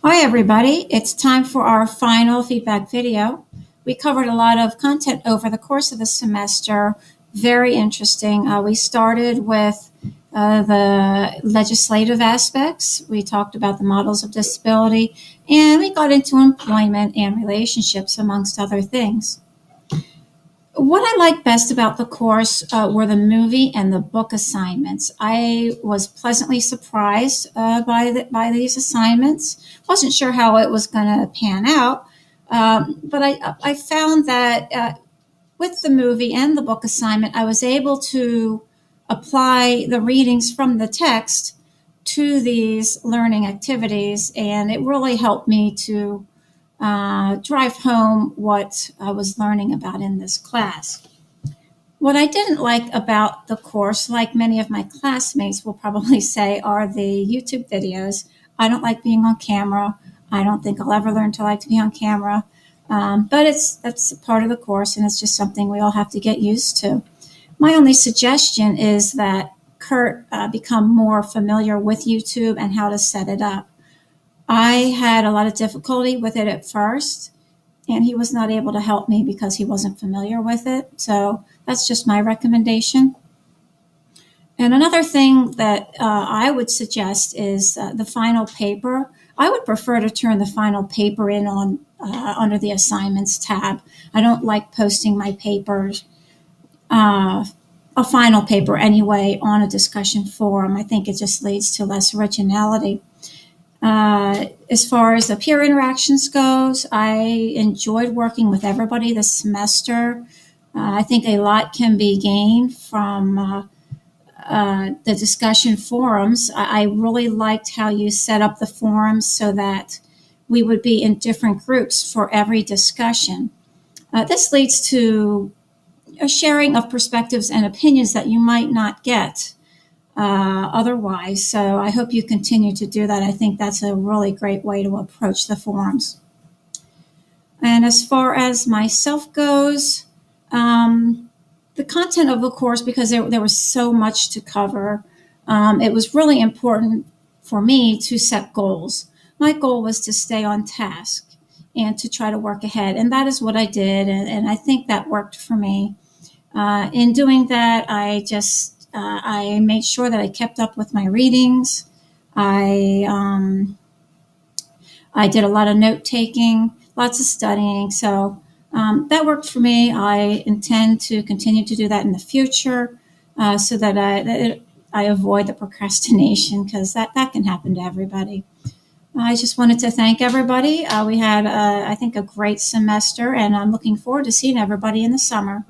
Hi everybody, it's time for our final feedback video. We covered a lot of content over the course of the semester, very interesting. We started with the legislative aspects, we talked about the models of disability, and we got into employment and relationships amongst other things. What I liked best about the course were the movie and the book assignments. I was pleasantly surprised by these assignments. Wasn't sure how it was going to pan out, but I found that with the movie and the book assignment, I was able to apply the readings from the text to these learning activities, and it really helped me to drive home what I was learning about in this class. What I didn't like about the course, like many of my classmates will probably say, are the YouTube videos. I don't like being on camera. I don't think I'll ever learn to like to be on camera. But that's part of the course, and it's just something we all have to get used to. My only suggestion is that Kurt become more familiar with YouTube and how to set it up. I had a lot of difficulty with it at first, and he was not able to help me because he wasn't familiar with it. So that's just my recommendation. And another thing that I would suggest is the final paper. I would prefer to turn the final paper in on under the assignments tab. I don't like posting my papers, a final paper anyway, on a discussion forum. I think it just leads to less originality. As far as the peer interactions goes, I enjoyed working with everybody this semester. I think a lot can be gained from the discussion forums. I really liked how you set up the forums so that we would be in different groups for every discussion. This leads to a sharing of perspectives and opinions that you might not get otherwise. So I hope you continue to do that. I think that's a really great way to approach the forums. And as far as myself goes, the content of the course, because there was so much to cover, it was really important for me to set goals. My goal was to stay on task and to try to work ahead. And that is what I did. And I think that worked for me. In doing that, I made sure that I kept up with my readings. I did a lot of note taking, lots of studying. So that worked for me. I intend to continue to do that in the future so that I avoid the procrastination, because that can happen to everybody. I just wanted to thank everybody. We had, I think, a great semester, and I'm looking forward to seeing everybody in the summer.